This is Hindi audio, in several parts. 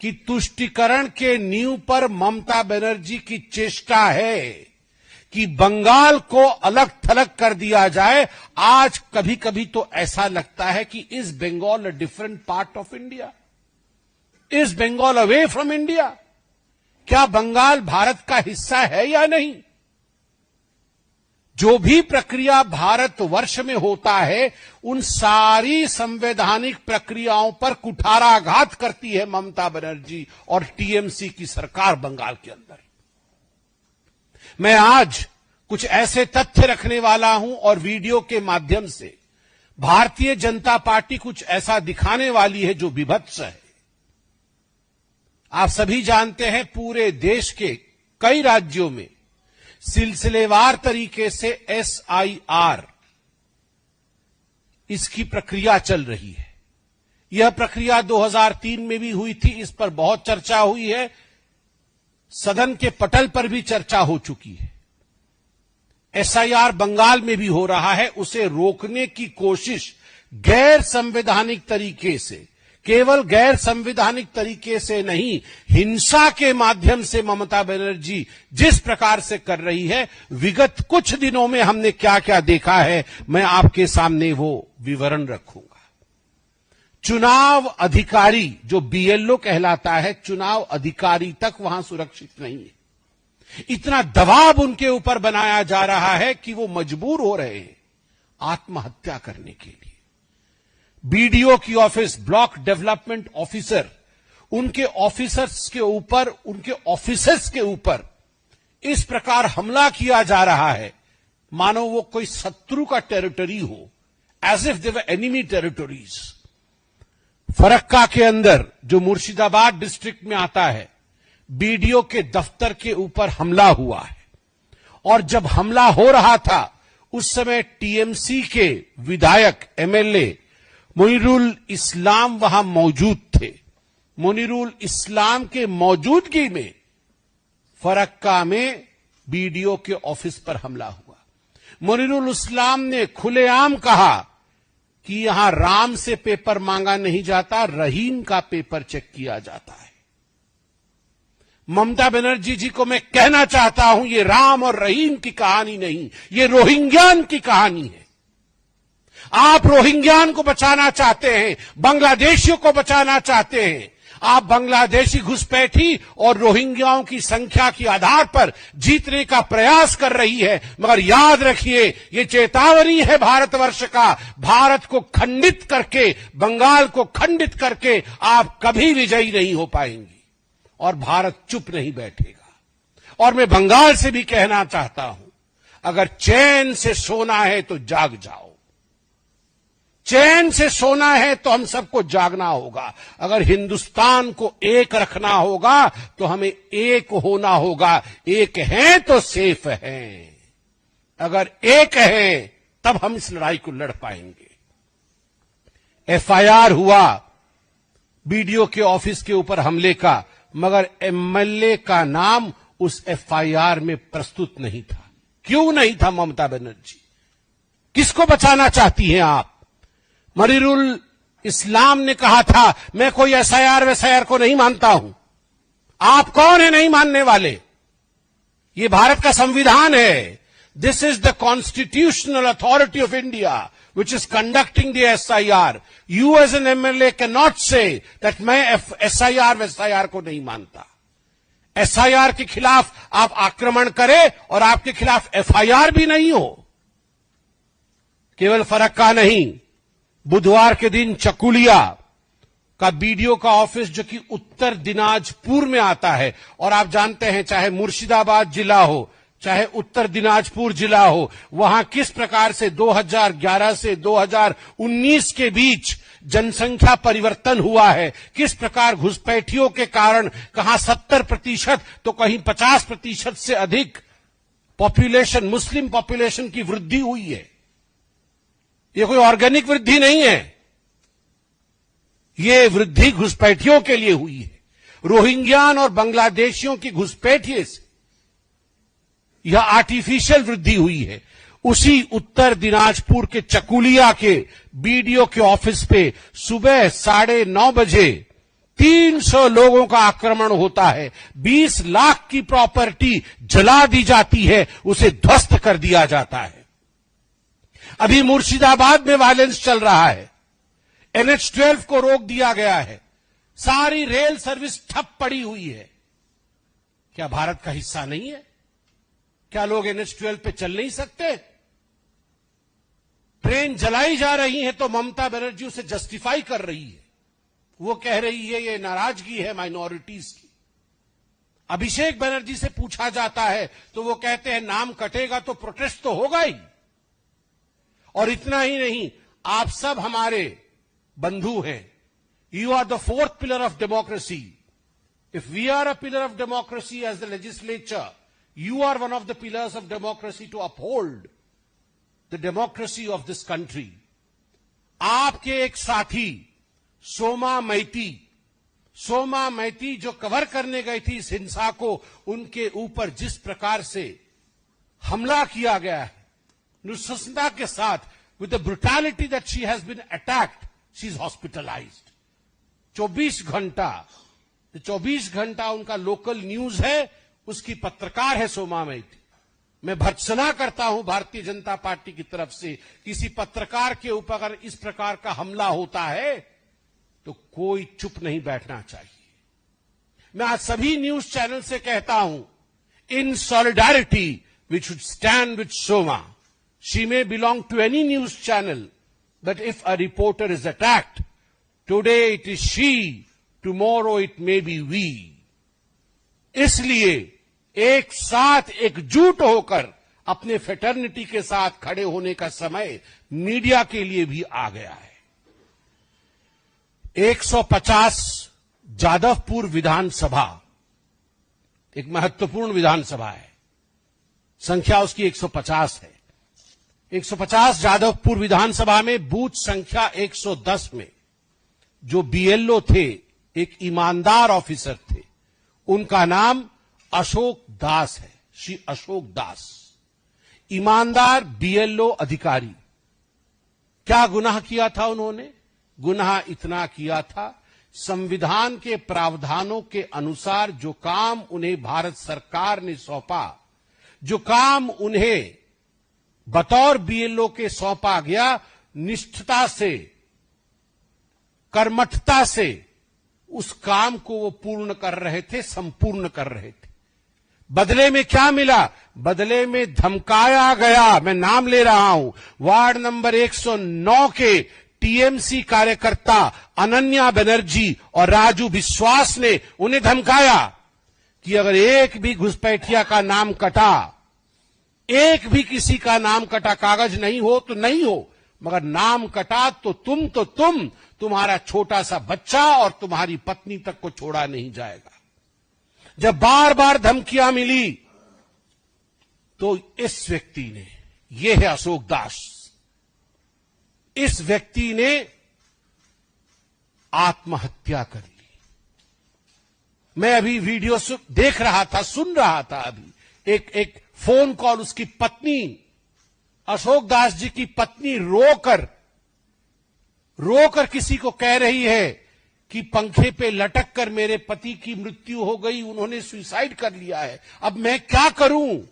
कि तुष्टीकरण के नींव पर ममता बनर्जी की चेष्टा है कि बंगाल को अलग थलग कर दिया जाए। आज कभी कभी तो ऐसा लगता है कि is Bengal a different part of India? Is Bengal away from India? क्या बंगाल भारत का हिस्सा है या नहीं? जो भी प्रक्रिया भारतवर्ष में होता है, उन सारी संवैधानिक प्रक्रियाओं पर कुठाराघात करती है ममता बनर्जी और टीएमसी की सरकार बंगाल के अंदर। मैं आज कुछ ऐसे तथ्य रखने वाला हूं और वीडियो के माध्यम से भारतीय जनता पार्टी कुछ ऐसा दिखाने वाली है जो विभत्स है। आप सभी जानते हैं, पूरे देश के कई राज्यों में सिलसिलेवार तरीके से एसआईआर इसकी प्रक्रिया चल रही है। यह प्रक्रिया 2003 में भी हुई थी, इस पर बहुत चर्चा हुई है, सदन के पटल पर भी चर्चा हो चुकी है। एसआईआर बंगाल में भी हो रहा है। उसे रोकने की कोशिश गैर संवैधानिक तरीके से, केवल गैर संवैधानिक तरीके से नहीं, हिंसा के माध्यम से ममता बनर्जी जिस प्रकार से कर रही है, विगत कुछ दिनों में हमने क्या क्या देखा है, मैं आपके सामने वो विवरण रखूंगा। चुनाव अधिकारी जो बीएलओ कहलाता है, चुनाव अधिकारी तक वहां सुरक्षित नहीं है। इतना दबाव उनके ऊपर बनाया जा रहा है कि वो मजबूर हो रहे हैं आत्महत्या करने के लिए। बीडीओ की ऑफिस, ब्लॉक डेवलपमेंट ऑफिसर, उनके ऑफिसर्स के ऊपर, उनके ऑफिसर्स के ऊपर इस प्रकार हमला किया जा रहा है मानो वो कोई शत्रु का टेरिटरी हो, as if they were enemy territories. Farakka के अंदर, जो मुर्शिदाबाद डिस्ट्रिक्ट में आता है, बीडीओ के दफ्तर के ऊपर हमला हुआ है। और जब हमला हो रहा था, उस समय टीएमसी के विधायक एमएलए मुनीरुल इस्लाम वहां मौजूद थे। मुनीरुल इस्लाम के मौजूदगी में फरक्का में बीडीओ के ऑफिस पर हमला हुआ। मुनीरुल इस्लाम ने खुलेआम कहा कि यहां राम से पेपर मांगा नहीं जाता, रहीम का पेपर चेक किया जाता है। ममता बनर्जी जी को मैं कहना चाहता हूं, ये राम और रहीम की कहानी नहीं, ये रोहिंग्यान की कहानी है। आप रोहिंग्यान को बचाना चाहते हैं, बांग्लादेशियों को बचाना चाहते हैं। आप बांग्लादेशी घुसपैठी और रोहिंग्याओं की संख्या के आधार पर जीतने का प्रयास कर रही है, मगर याद रखिए, ये चेतावनी है भारतवर्ष का। भारत को खंडित करके, बंगाल को खंडित करके आप कभी विजयी नहीं हो पाएंगे और भारत चुप नहीं बैठेगा। और मैं बंगाल से भी कहना चाहता हूं, अगर चैन से सोना है तो जाग जाओ। चैन से सोना है तो हम सबको जागना होगा। अगर हिंदुस्तान को एक रखना होगा तो हमें एक होना होगा। एक हैं तो सेफ हैं। अगर एक हैं तब हम इस लड़ाई को लड़ पाएंगे। एफआईआर हुआ बीडीओ के ऑफिस के ऊपर हमले का, मगर एमएलए का नाम उस एफआईआर में प्रस्तुत नहीं था। क्यों नहीं था ममता बनर्जी? किसको बचाना चाहती हैं आप? मुनीरुल इस्लाम ने कहा था, मैं कोई एसआईआर को नहीं मानता हूं। आप कौन है नहीं मानने वाले? ये भारत का संविधान है। This is the constitutional authority of India which is conducting the SIR. You as an MLA cannot say that मैं SIR को नहीं मानता। SIR के खिलाफ आप आक्रमण करें और आपके खिलाफ FIR भी नहीं हो। केवल फरक्का नहीं, बुधवार के दिन चकुलिया का बीडीओ का ऑफिस, जो कि उत्तर दिनाजपुर में आता है, और आप जानते हैं चाहे मुर्शिदाबाद जिला हो चाहे उत्तर दिनाजपुर जिला हो, वहां किस प्रकार से 2011 से 2019 के बीच जनसंख्या परिवर्तन हुआ है, किस प्रकार घुसपैठियों के कारण कहां 70% तो कहीं 50% से अधिक पॉपुलेशन, मुस्लिम पॉपुलेशन की वृद्धि हुई है। ये कोई ऑर्गेनिक वृद्धि नहीं है, ये वृद्धि घुसपैठियों के लिए हुई है। रोहिंग्यान और बांग्लादेशियों की घुसपैठिए से यह आर्टिफिशियल वृद्धि हुई है। उसी उत्तर दिनाजपुर के चकुलिया के बीडीओ के ऑफिस पे सुबह 9:30 बजे 300 लोगों का आक्रमण होता है, 20 लाख की प्रॉपर्टी जला दी जाती है, उसे ध्वस्त कर दिया जाता है। अभी मुर्शिदाबाद में वायलेंस चल रहा है, NH-12 को रोक दिया गया है, सारी रेल सर्विस ठप पड़ी हुई है। क्या भारत का हिस्सा नहीं है? क्या लोग NH-12 पे चल नहीं सकते? ट्रेन जलाई जा रही है तो ममता बनर्जी उसे जस्टिफाई कर रही है। वो कह रही है ये नाराजगी है माइनॉरिटीज की। अभिषेक बनर्जी से पूछा जाता है तो वो कहते हैं नाम कटेगा तो प्रोटेस्ट तो होगा ही। और इतना ही नहीं, आप सब हमारे बंधु हैं। You are the fourth pillar of democracy. If we are a pillar of democracy as the legislature, you are one of the pillars of democracy to uphold the democracy of this country. आपके एक साथी सोमा मैती जो कवर करने गई थी इस हिंसा को, उनके ऊपर जिस प्रकार से हमला किया गया है नृशंसता के साथ, with the brutality that she has been attacked, she is hospitalized. 24 घंटा उनका लोकल न्यूज है, उसकी पत्रकार है सोमा मैती। मैं भर्त्सना करता हूं भारतीय जनता पार्टी की तरफ से, किसी पत्रकार के ऊपर अगर इस प्रकार का हमला होता है तो कोई चुप नहीं बैठना चाहिए। मैं आज सभी न्यूज चैनल से कहता हूं, in solidarity we should stand with Soma. She may belong to any news channel, but if a reporter is attacked, today it is she, tomorrow it may be we. इसलिए एक साथ एकजुट होकर अपने फ्रेटर्निटी के साथ खड़े होने का समय मीडिया के लिए भी आ गया है। 150 जादवपुर विधानसभा एक महत्वपूर्ण विधानसभा है, संख्या उसकी 150 है। 150 जादवपुर विधानसभा में बूथ संख्या 110 में जो बीएलओ थे, एक ईमानदार ऑफिसर थे, उनका नाम अशोक दास है, श्री अशोक दास। ईमानदार बीएलओ अधिकारी। क्या गुनाह किया था उन्होंने? गुनाह इतना किया था, संविधान के प्रावधानों के अनुसार जो काम उन्हें भारत सरकार ने सौंपा, जो काम उन्हें बतौर बीएलओ के सौंपा गया, निष्ठता से, कर्मठता से उस काम को वो पूर्ण कर रहे थे, संपूर्ण कर रहे थे। बदले में क्या मिला? बदले में धमकाया गया। मैं नाम ले रहा हूं, वार्ड नंबर 109 के टीएमसी कार्यकर्ता अनन्या बनर्जी और राजू विश्वास ने उन्हें धमकाया कि अगर एक भी घुसपैठिया का नाम कटा, एक भी किसी का नाम कटा, कागज नहीं हो तो नहीं हो, मगर नाम कटा तो तुम तुम्हारा छोटा सा बच्चा और तुम्हारी पत्नी तक को छोड़ा नहीं जाएगा। जब बार बार धमकियां मिली तो इस व्यक्ति ने, यह है अशोक दास, इस व्यक्ति ने आत्महत्या कर ली। मैं अभी वीडियो देख रहा था, सुन रहा था, अभी एक फोन कॉल उसकी पत्नी, अशोक दास जी की पत्नी रोकर किसी को कह रही है कि पंखे पे लटक कर मेरे पति की मृत्यु हो गई, उन्होंने सुसाइड कर लिया है, अब मैं क्या करूं?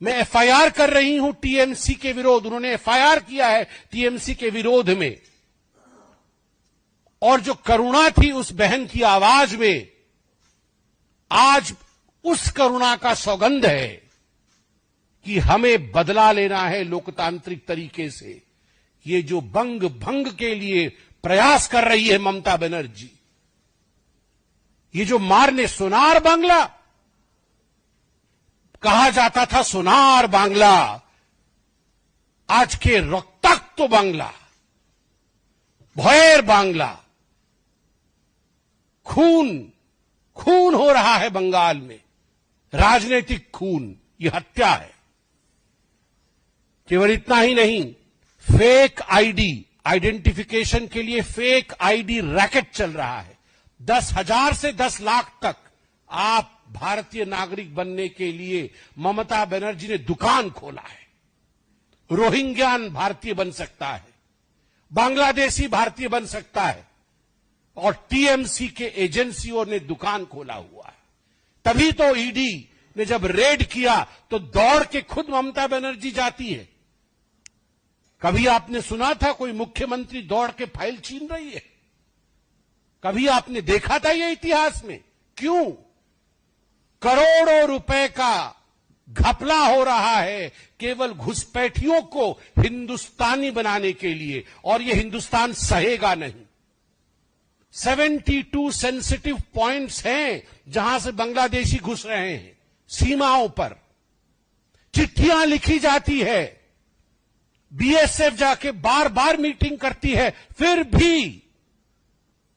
मैं एफआईआर कर रही हूं टीएमसी के विरोध। उन्होंने एफआईआर किया है टीएमसी के विरोध में। और जो करुणा थी उस बहन की आवाज में, आज उस करुणा का सौगंध है कि हमें बदला लेना है लोकतांत्रिक तरीके से। ये जो बंग भंग के लिए प्रयास कर रही है ममता बनर्जी, ये जो मारने, सोनार बांग्ला कहा जाता था, सोनार बांग्ला, आज के रक्ताक्त बांग्ला, भयर बांग्ला, खून हो रहा है बंगाल में, राजनीतिक खून, यह हत्या है। केवल इतना ही नहीं, फेक आईडी, आइडेंटिफिकेशन के लिए फेक आईडी रैकेट चल रहा है। 10,000 से 10 लाख तक आप भारतीय नागरिक बनने के लिए ममता बनर्जी ने दुकान खोला है। रोहिंग्यान भारतीय बन सकता है, बांग्लादेशी भारतीय बन सकता है, और टीएमसी के एजेंसियों ने दुकान खोला हुआ है। तभी तो ईडी ने जब रेड किया तो दौड़ के खुद ममता बनर्जी जाती है। कभी आपने सुना था कोई मुख्यमंत्री दौड़ के फाइल छीन रही है? कभी आपने देखा था ये इतिहास में? क्यों? करोड़ों रुपए का घपला हो रहा है केवल घुसपैठियों को हिंदुस्तानी बनाने के लिए, और ये हिंदुस्तान सहेगा नहीं। 72 सेंसिटिव पॉइंट्स हैं जहां से बांग्लादेशी घुस रहे हैं, सीमाओं पर चिट्ठियां लिखी जाती है, बीएसएफ जाके बार बार मीटिंग करती है, फिर भी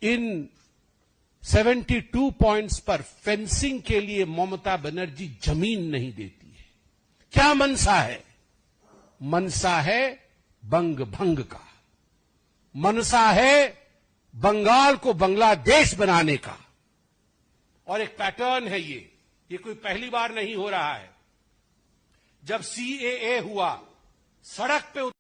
इन 72 पॉइंट्स पर फेंसिंग के लिए ममता बनर्जी जमीन नहीं देती है। क्या मनसा है? मनसा है बंग भंग का, मनसा है बंगाल को बांग्लादेश बनाने का। और एक पैटर्न है ये कोई पहली बार नहीं हो रहा है। जब सीएए हुआ, सड़क पे